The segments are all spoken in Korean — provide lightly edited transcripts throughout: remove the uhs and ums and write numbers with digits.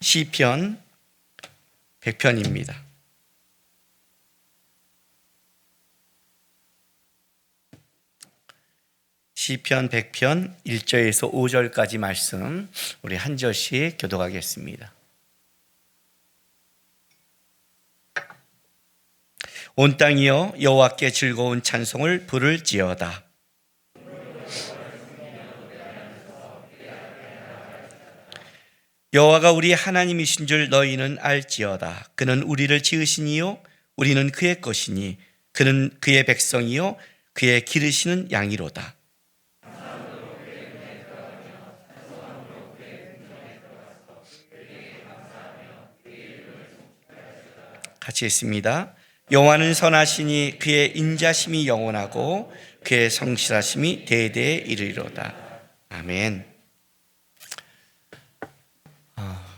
시편 100편입니다. 시편 100편 1절에서 5절까지 말씀 우리 한 절씩 교독하겠습니다. 온 땅이여 여호와께 즐거운 찬송을 부를지어다. 여호와가 우리 하나님이신 줄 너희는 알지어다. 그는 우리를 지으시니요 우리는 그의 것이니 그는 그의 백성이요 그의 기르시는 양이로다. 같이 읽습니다. 여호와는 선하시니 그의 인자심이 영원하고 그의 성실하심이 대대에 이르리로다. 아멘.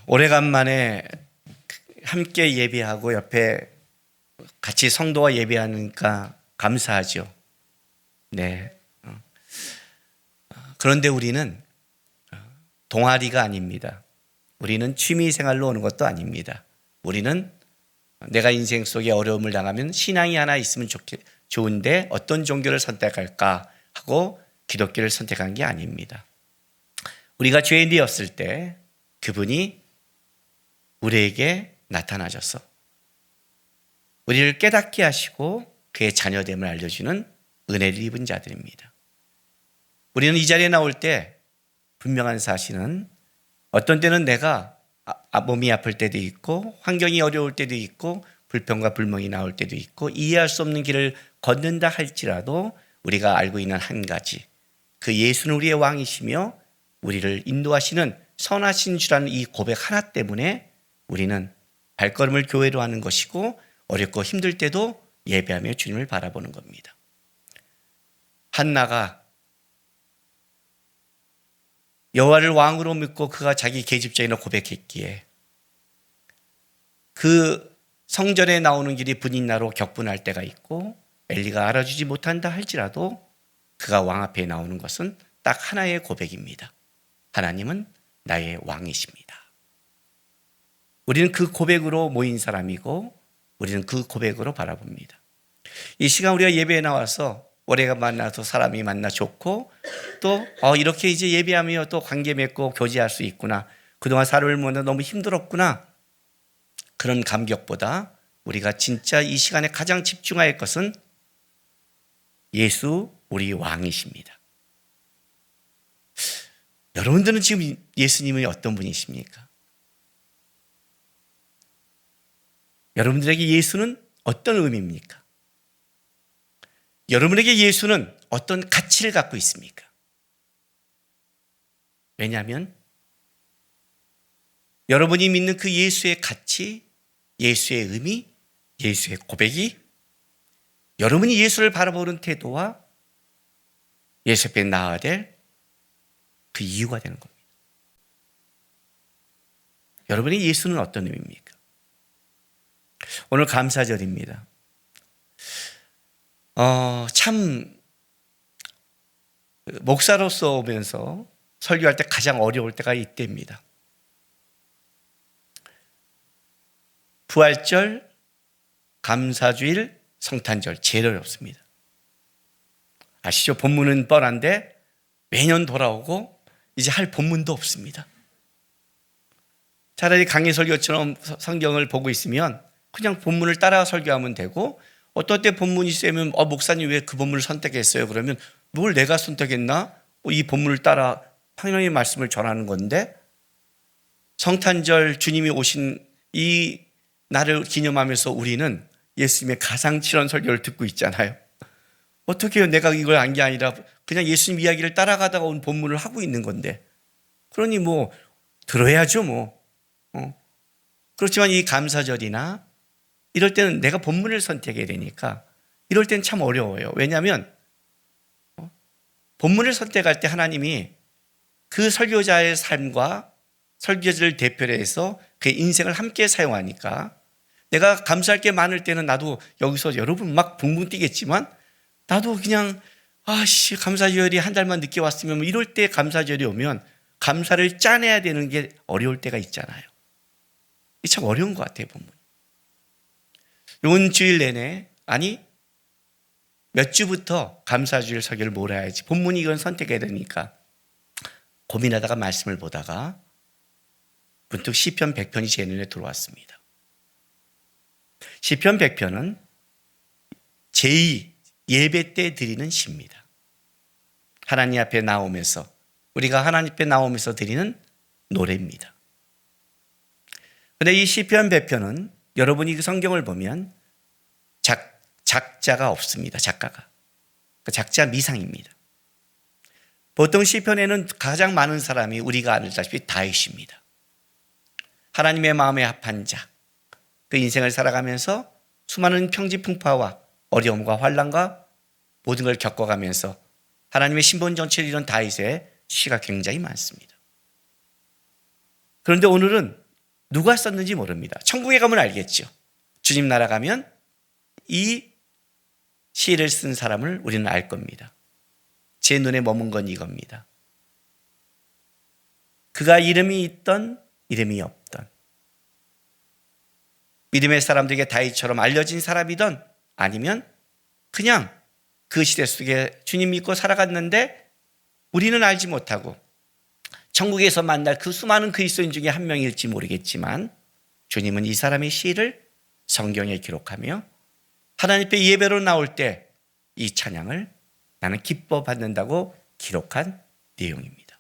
오래간만에 함께 예배하고 옆에 같이 성도와 예배하니까 감사하죠. 네. 그런데 우리는 동아리가 아닙니다. 우리는 취미 생활로 오는 것도 아닙니다. 우리는 내가 인생 속에 어려움을 당하면 신앙이 하나 있으면 좋은데 어떤 종교를 선택할까 하고 기독교를 선택한 게 아닙니다. 우리가 죄인이었을 때 그분이 우리에게 나타나셔서 우리를 깨닫게 하시고 그의 자녀됨을 알려주는 은혜를 입은 자들입니다. 우리는 이 자리에 나올 때 분명한 사실은 어떤 때는 내가 몸이 아플 때도 있고 환경이 어려울 때도 있고 불평과 불만이 나올 때도 있고 이해할 수 없는 길을 걷는다 할지라도 우리가 알고 있는 한 가지, 그 예수는 우리의 왕이시며 우리를 인도하시는 선하신 주라는 이 고백 하나 때문에 우리는 발걸음을 교회로 하는 것이고 어렵고 힘들 때도 예배하며 주님을 바라보는 겁니다. 한나가 여호와를 왕으로 믿고 그가 자기 계집자인으로 고백했기에 그 성전에 나오는 길이 분인나로 격분할 때가 있고 엘리가 알아주지 못한다 할지라도 그가 왕 앞에 나오는 것은 딱 하나의 고백입니다. 하나님은 나의 왕이십니다. 우리는 그 고백으로 모인 사람이고 우리는 그 고백으로 바라봅니다. 이 시간 우리가 예배에 나와서 오래가 만나서 사람이 만나 좋고 또 이렇게 이제 예배하며 또 관계 맺고 교제할 수 있구나. 그동안 사람을 만나 너무 힘들었구나. 그런 감격보다 우리가 진짜 이 시간에 가장 집중해야 할 것은 예수 우리 왕이십니다. 여러분들은 지금 예수님이 어떤 분이십니까? 여러분들에게 예수는 어떤 의미입니까? 여러분에게 예수는 어떤 가치를 갖고 있습니까? 왜냐하면 여러분이 믿는 그 예수의 가치, 예수의 의미, 예수의 고백이 여러분이 예수를 바라보는 태도와 예수 앞에 나아야 될 그 이유가 되는 겁니다. 여러분의 예수는 어떤 의미입니까? 오늘 감사절입니다. 참 목사로서 오면서 설교할 때 가장 어려울 때가 이때입니다. 부활절, 감사주일, 성탄절 제일 어렵습니다. 아시죠? 본문은 뻔한데 매년 돌아오고 이제 할 본문도 없습니다. 차라리 강의 설교처럼 성경을 보고 있으면 그냥 본문을 따라 설교하면 되고 어떨 때 본문이 세면 목사님 왜 그 본문을 선택했어요? 그러면 뭘 내가 선택했나? 이 본문을 따라 하나님의 말씀을 전하는 건데 성탄절 주님이 오신 이 날을 기념하면서 우리는 예수님의 가상칠언 설교를 듣고 있잖아요. 어떻게 해요? 내가 이걸 안 게 아니라 그냥 예수님 이야기를 따라가다가 온 본문을 하고 있는 건데 그러니 들어야죠 그렇지만 이 감사절이나 이럴 때는 내가 본문을 선택해야 되니까 이럴 때는 참 어려워요. 왜냐하면 본문을 선택할 때 하나님이 그 설교자의 삶과 설교자를 대표로 해서 그의 인생을 함께 사용하니까 내가 감사할 게 많을 때는 나도 여기서 여러분 막 붕붕 뛰겠지만 나도 그냥 감사절이 한 달만 늦게 왔으면 이럴 때 감사절이 오면 감사를 짜내야 되는 게 어려울 때가 있잖아요. 이 참 어려운 것 같아요, 본문. 온 주일 내내, 아니 몇 주부터 감사주일 설교를 뭘 해야지, 본문이 이건 선택해야 되니까 고민하다가 말씀을 보다가 문득 시편 100편이 제 눈에 들어왔습니다. 시편 100편은 제2 예배 때 드리는 시입니다. 하나님 앞에 나오면서, 우리가 하나님 앞에 나오면서 드리는 노래입니다. 그런데 이 시편 100편은 여러분이 그 성경을 보면 작자가 없습니다. 작가가. 작자 미상입니다. 보통 시편에는 가장 많은 사람이 우리가 알다시피 다윗입니다. 하나님의 마음에 합한 자, 그 인생을 살아가면서 수많은 평지풍파와 어려움과 환난과 모든 걸 겪어가면서 하나님의 신분 정체를 이룬 다윗의 시가 굉장히 많습니다. 그런데 오늘은 누가 썼는지 모릅니다. 천국에 가면 알겠죠. 주님 나라 가면 이 시를 쓴 사람을 우리는 알 겁니다. 제 눈에 머문 건 이겁니다. 그가 이름이 있던 이름이 없던, 믿음의 사람들에게 다윗처럼 알려진 사람이던, 아니면 그냥 그 시대 속에 주님 믿고 살아갔는데 우리는 알지 못하고 천국에서 만날 그 수많은 그리스도인 중에 한 명일지 모르겠지만, 주님은 이 사람의 시를 성경에 기록하며 하나님 앞에 예배로 나올 때 이 찬양을 나는 기뻐 받는다고 기록한 내용입니다.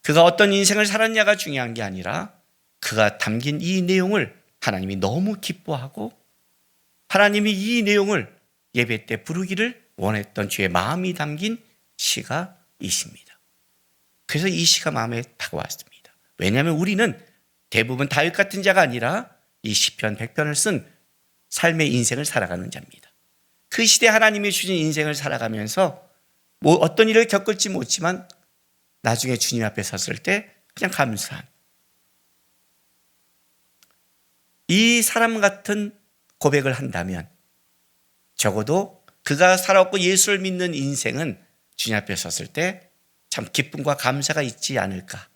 그가 어떤 인생을 살았냐가 중요한 게 아니라 그가 담긴 이 내용을 하나님이 너무 기뻐하고 하나님이 이 내용을 예배 때 부르기를 원했던 주의 마음이 담긴 시가 이 시입니다. 그래서 이 시가 마음에 다가왔습니다. 왜냐하면 우리는 대부분 다윗 같은 자가 아니라 이 시편 100편을 쓴 삶의 인생을 살아가는 자입니다. 그 시대 하나님이 주신 인생을 살아가면서 뭐 어떤 일을 겪을지 모르지만 나중에 주님 앞에 섰을 때 그냥 감사한, 이 사람 같은 고백을 한다면 적어도 그가 살아왔고 예수를 믿는 인생은 주님 앞에 섰을 때 참 기쁨과 감사가 있지 않을까.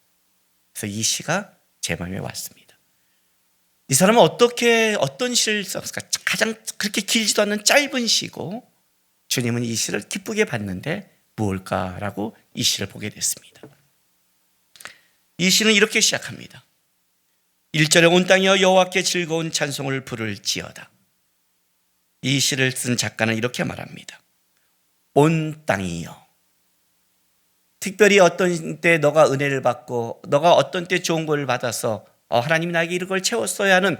그래서 이 시가 제 마음에 왔습니다. 이 사람은 어떤 시를 썼을까? 가장 그렇게 길지도 않는 짧은 시고, 주님은 이 시를 기쁘게 봤는데 무엇일까라고 이 시를 보게 됐습니다. 이 시는 이렇게 시작합니다. 1절에 온 땅이여 여호와께 즐거운 찬송을 부를지어다. 이 시를 쓴 작가는 이렇게 말합니다. 온 땅이여. 특별히 어떤 때 너가 은혜를 받고 너가 어떤 때 좋은 걸 받아서 하나님이 나에게 이런 걸 채웠어야 하는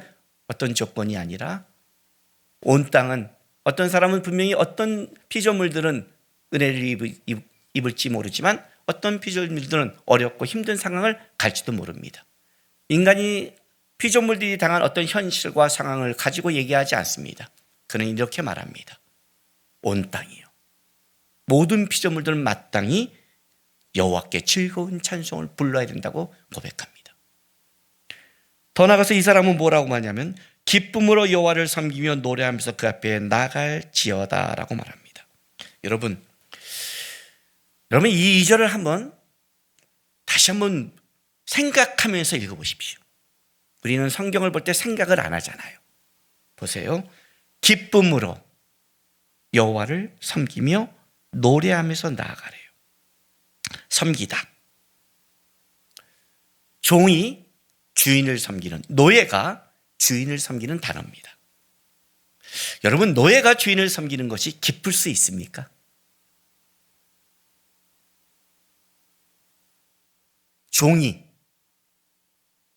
어떤 조건이 아니라, 온 땅은, 어떤 사람은 분명히 어떤 피조물들은 은혜를 입을지 모르지만 어떤 피조물들은 어렵고 힘든 상황을 갈지도 모릅니다. 인간이 피조물들이 당한 어떤 현실과 상황을 가지고 얘기하지 않습니다. 그는 이렇게 말합니다. 온 땅이요. 모든 피조물들은 마땅히 여호와께 즐거운 찬송을 불러야 된다고 고백합니다. 더 나아가서 이 사람은 뭐라고 말하냐면 기쁨으로 여호와를 섬기며 노래하면서 그 앞에 나갈지어다라고 말합니다. 여러분 이 2절을 다시 한번 생각하면서 읽어보십시오. 우리는 성경을 볼 때 생각을 안 하잖아요. 보세요. 기쁨으로 여호와를 섬기며 노래하면서 나아가래요. 섬기다. 종이 주인을 섬기는, 노예가 주인을 섬기는 단어입니다. 여러분, 노예가 주인을 섬기는 것이 기쁠 수 있습니까? 종이,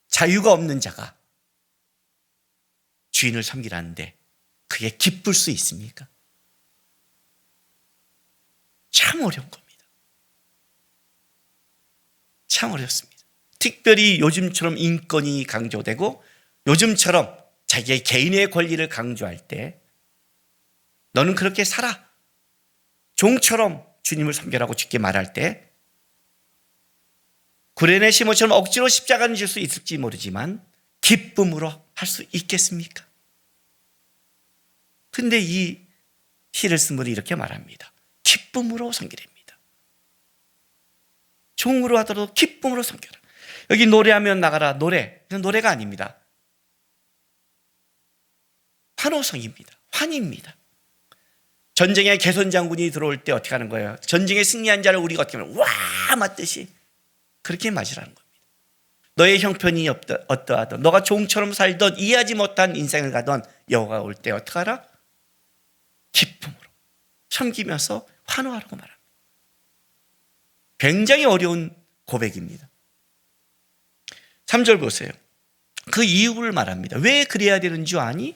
자유가 없는 자가 주인을 섬기라는데 그게 기쁠 수 있습니까? 참 어려운 겁니다. 참 어렵습니다. 특별히 요즘처럼 인권이 강조되고 요즘처럼 자기의 개인의 권리를 강조할 때 너는 그렇게 살아, 종처럼 주님을 섬겨라고 쉽게 말할 때 구레네 시몬처럼 억지로 십자가를 질 수 있을지 모르지만 기쁨으로 할 수 있겠습니까? 근데 이 시를 쓴 분이 이렇게 말합니다. 기쁨으로 섬기랍니다. 종으로 하더라도 기쁨으로 섬겨라. 여기 노래하면 나가라, 노래가 아닙니다. 환호성입니다. 환희입니다. 전쟁에 개선 장군이 들어올 때 어떻게 하는 거예요? 전쟁에 승리한 자를 우리가 어떻게 하면 와 맞듯이 그렇게 맞으라는 겁니다. 너의 형편이 어떠하든 너가 종처럼 살던 이해하지 못한 인생을 가던 여호와가 올 때 어떻게 하라? 기쁨으로 섬기면서 환호하라고 말합니다. 굉장히 어려운 고백입니다. 3절 보세요. 그 이유를 말합니다. 왜 그래야 되는 줄 아니?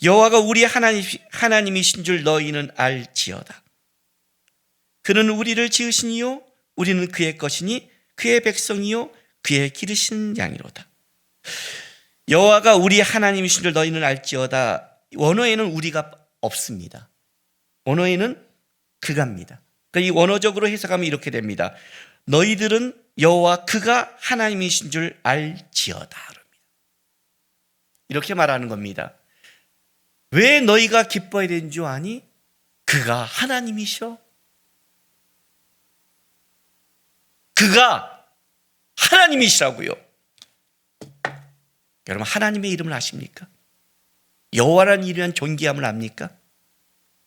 여호와가 우리 하나님이신 줄 너희는 알지어다. 그는 우리를 지으시니요 우리는 그의 것이니 그의 백성이요 그의 기르신 양이로다. 여호와가 우리 하나님이신 줄 너희는 알지어다. 원어에는 우리가 없습니다. 원어에는 그가입니다. 그러니까 이 원어적으로 해석하면 이렇게 됩니다. 너희들은 여호와 그가 하나님이신 줄 알지어다. 이렇게 말하는 겁니다. 왜 너희가 기뻐해야 되는 줄 아니? 그가 하나님이셔. 그가 하나님이시라고요. 여러분 하나님의 이름을 아십니까? 여호와라는 이름은 존귀함을 압니까?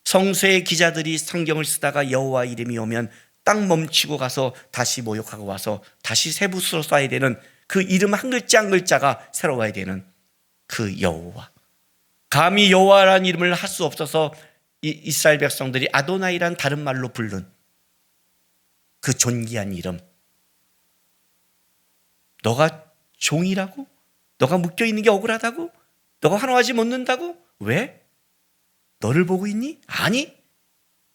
성서의 기자들이 성경을 쓰다가 여호와 이름이 오면 딱 멈추고 가서 다시 모욕하고 와서 다시 세부수로 써야 되는 그 이름 한 글자 한 글자가 새로워야 되는 그 여호와. 감히 여호와라는 이름을 할 수 없어서 이스라엘 백성들이 아도나이란 다른 말로 부른 그 존귀한 이름. 너가 종이라고? 너가 묶여있는 게 억울하다고? 너가 환호하지 못는다고? 왜? 너를 보고 있니? 아니,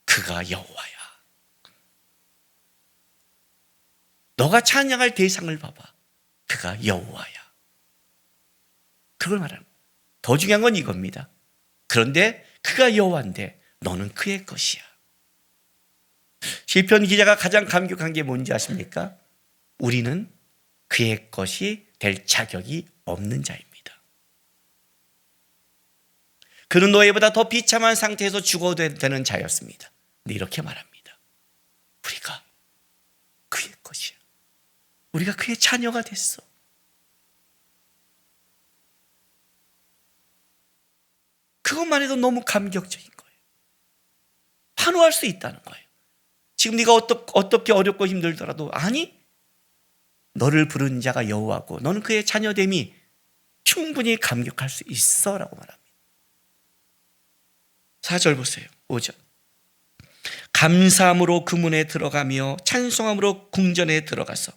그가 여호와야. 너가 찬양할 대상을 봐봐. 그가 여호와야. 그걸 말하는 거예요. 더 중요한 건 이겁니다. 그런데 그가 여호와인데 너는 그의 것이야. 시편 기자가 가장 감격한 게 뭔지 아십니까? 우리는 그의 것이 될 자격이 없는 자입니다. 그는 노예보다 더 비참한 상태에서 죽어도 되는 자였습니다. 근데 이렇게 말합니다. 우리가 그의 것이야. 우리가 그의 자녀가 됐어. 그것만 해도 너무 감격적인 거예요. 환호할 수 있다는 거예요. 지금 네가 어떻게 어렵고 힘들더라도 아니, 너를 부른 자가 여호와고 너는 그의 자녀됨이 충분히 감격할 수 있어라고 말합니다. 4절 보세요. 5절. 감사함으로 그 문에 들어가며 찬송함으로 궁전에 들어가서.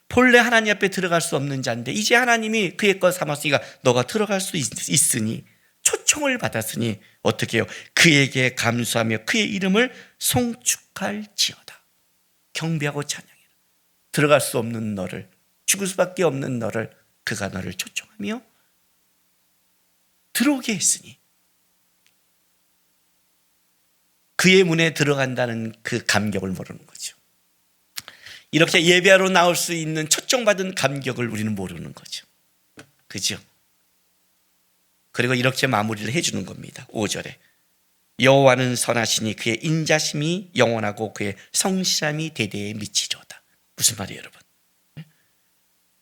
본래 하나님 앞에 들어갈 수 없는 자인데 이제 하나님이 그의 것 삼았으니까 너가 들어갈 수 있으니 초청을 받았으니 어떻게 해요? 그에게 감사하며 그의 이름을 송축할지어다. 경배하고 찬양해라. 들어갈 수 없는 너를, 죽을 수밖에 없는 너를 그가 너를 초청하며 들어오게 했으니 그의 문에 들어간다는 그 감격을 모르는 거죠. 이렇게 예배하러 나올 수 있는 초청받은 감격을 우리는 모르는 거죠. 그죠? 그리고 이렇게 마무리를 해주는 겁니다. 5절에 여호와는 선하시니 그의 인자심이 영원하고 그의 성실함이 대대에 미치리로다. 무슨 말이에요, 여러분?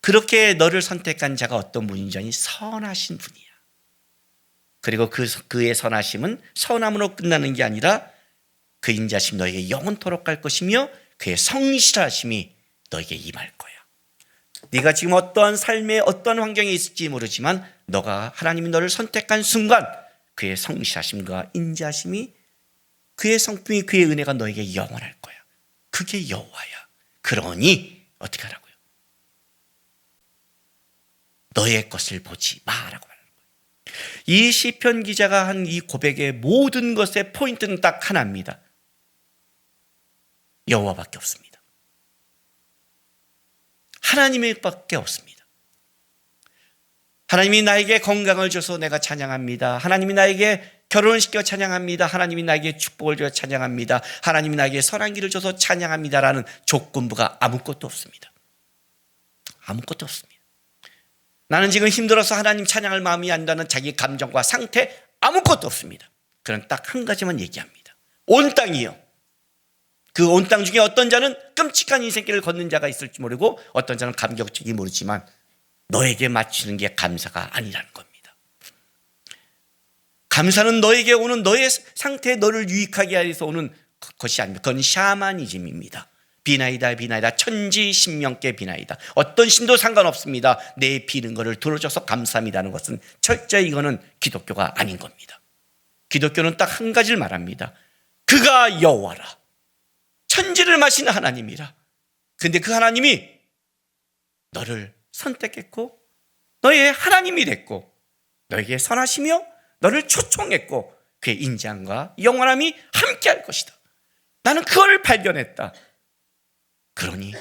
그렇게 너를 선택한 자가 어떤 분인지 아니? 선하신 분이야. 그리고 그의 선하심은 선함으로 끝나는 게 아니라 그 인자심 너에게 영원토록 갈 것이며 그의 성실하심이 너에게 임할 거야. 네가 지금 어떠한 삶의 어떠한 환경에 있을지 모르지만 너가 하나님이 너를 선택한 순간 그의 성실하심과 인자심이 그의 성품이 그의 은혜가 너에게 영원할 거야. 그게 여호와야. 그러니 어떻게 하라고요? 너의 것을 보지 마라고 하는 거예요. 이 시편 기자가 한 이 고백의 모든 것의 포인트는 딱 하나입니다. 여호와밖에 없습니다. 하나님밖에 없습니다. 하나님이 나에게 건강을 줘서 내가 찬양합니다. 하나님이 나에게 결혼을 시켜 찬양합니다. 하나님이 나에게 축복을 줘 찬양합니다. 하나님이 나에게 선한 길을 줘서 찬양합니다라는 조건부가 아무것도 없습니다. 아무것도 없습니다. 나는 지금 힘들어서 하나님 찬양할 마음이 안 나는 자기 감정과 상태 아무것도 없습니다. 그런 딱 한 가지만 얘기합니다. 온 땅이요. 그 온 땅 중에 어떤 자는 끔찍한 인생길을 걷는 자가 있을지 모르고 어떤 자는 감격적이 모르지만 너에게 맞추는 게 감사가 아니라는 겁니다. 감사는 너에게 오는 너의 상태에 너를 유익하게 하기 위해서 오는 것이 아닙니다. 그건 샤머니즘입니다. 비나이다 비나이다, 천지신명께 비나이다. 어떤 신도 상관없습니다. 내 비는 것을 들어줘서 감사합니다는 것은 철저히 이거는 기독교가 아닌 겁니다. 기독교는 딱 한 가지를 말합니다. 그가 여호와라, 천지를 마시는 하나님이라. 근데 그 하나님이 너를 선택했고 너의 하나님이 됐고 너에게 선하시며 너를 초청했고 그의 인자함과 영원함이 함께할 것이다. 나는 그걸 발견했다. 그러니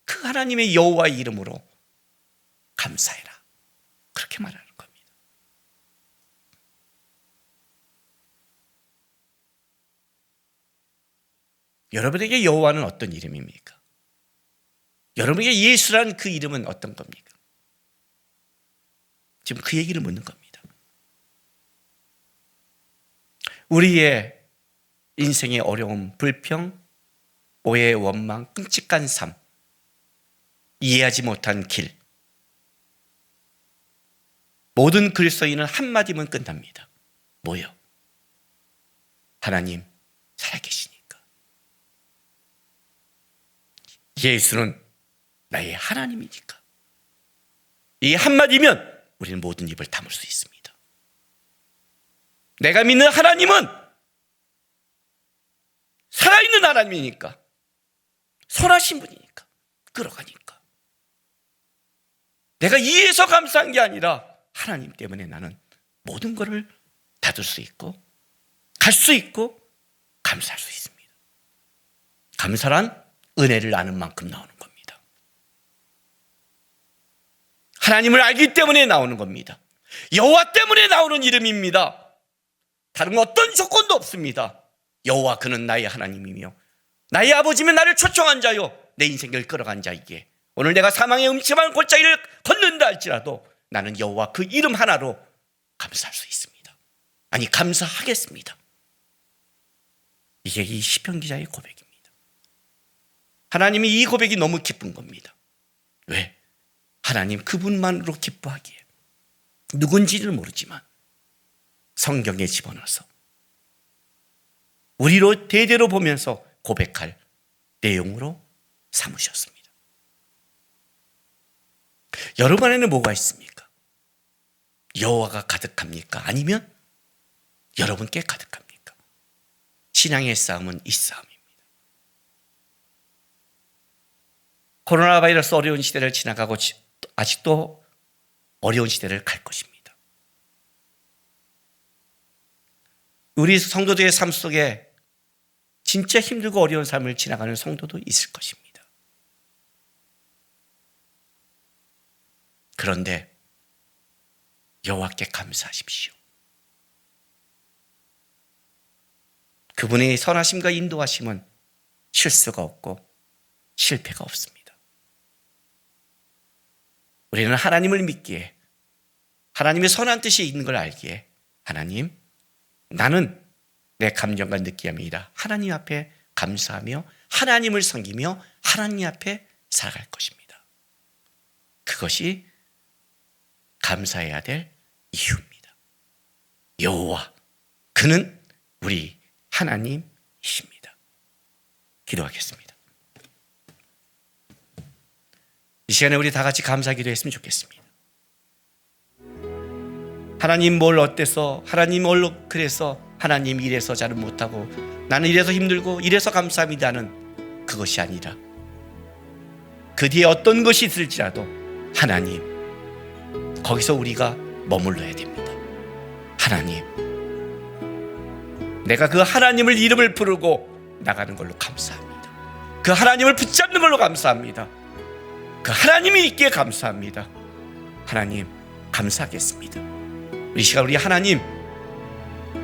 그 하나님의 여호와의 이름으로 감사해라. 그렇게 말하는 겁니다. 여러분에게 여호와는 어떤 이름입니까? 여러분에게 예수라는 그 이름은 어떤 겁니까? 지금 그 얘기를 묻는 겁니다. 우리의 인생의 어려움, 불평, 오해, 원망, 끔찍한 삶, 이해하지 못한 길, 모든 그리스도인은 한마디면 끝납니다. 뭐요? 하나님 살아계시니까. 예수는 나의 하나님이니까. 이 한마디면 우리는 모든 입을 다물 수 있습니다. 내가 믿는 하나님은 살아있는 하나님이니까, 선하신 분이니까, 끌어가니까. 내가 이해해서 감사한 게 아니라 하나님 때문에 나는 모든 것을 닫을 수 있고 갈 수 있고 감사할 수 있습니다. 감사란 은혜를 아는 만큼 나오는 겁니다. 하나님을 알기 때문에 나오는 겁니다. 여호와 때문에 나오는 이름입니다. 다른 어떤 조건도 없습니다. 여호와 그는 나의 하나님이며 나의 아버지며 나를 초청한 자요 내 인생을 끌어간 자이기에 오늘 내가 사망의 음침한 골짜기를 걷는다 할지라도 나는 여호와 그 이름 하나로 감사할 수 있습니다. 아니 감사하겠습니다. 이게 이 시편 기자의 고백입니다. 하나님이 이 고백이 너무 기쁜 겁니다. 왜? 하나님 그분만으로 기뻐하기에 누군지는 모르지만 성경에 집어넣어서 우리로 대대로 보면서 고백할 내용으로 삼으셨습니다. 여러분 안에는 뭐가 있습니까? 여호와가 가득합니까? 아니면 여러분께 가득합니까? 신앙의 싸움은 이 싸움입니다. 코로나 바이러스 어려운 시대를 지나가고 아직도 어려운 시대를 갈 것입니다. 우리 성도들의 삶 속에 진짜 힘들고 어려운 삶을 지나가는 성도도 있을 것입니다. 그런데 여호와께 감사하십시오. 그분의 선하심과 인도하심은 실수가 없고 실패가 없습니다. 우리는 하나님을 믿기에 하나님의 선한 뜻이 있는 걸 알기에 하나님 나는 내 감정과 느낌이 아니라 하나님 앞에 감사하며 하나님을 섬기며 하나님 앞에 살아갈 것입니다. 그것이 감사해야 될 이유입니다. 여호와 그는 우리 하나님이십니다. 기도하겠습니다. 이 시간에 우리 다 같이 감사 기도했으면 좋겠습니다. 하나님 뭘 어때서, 하나님 뭘로 그래서, 하나님 이래서 잘은 못하고 나는 이래서 힘들고 이래서 감사합니다는 그것이 아니라 그 뒤에 어떤 것이 있을지라도 하나님 거기서 우리가 머물러야 됩니다. 하나님 내가 그 하나님을 이름을 부르고 나가는 걸로 감사합니다. 그 하나님을 붙잡는 걸로 감사합니다. 그 하나님이 있기에 감사합니다. 하나님 감사하겠습니다. 우리 시간 우리 하나님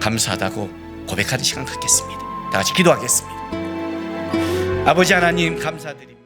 감사하다고 고백하는 시간 갖겠습니다. 다 같이 기도하겠습니다. 아버지 하나님 감사드립니다.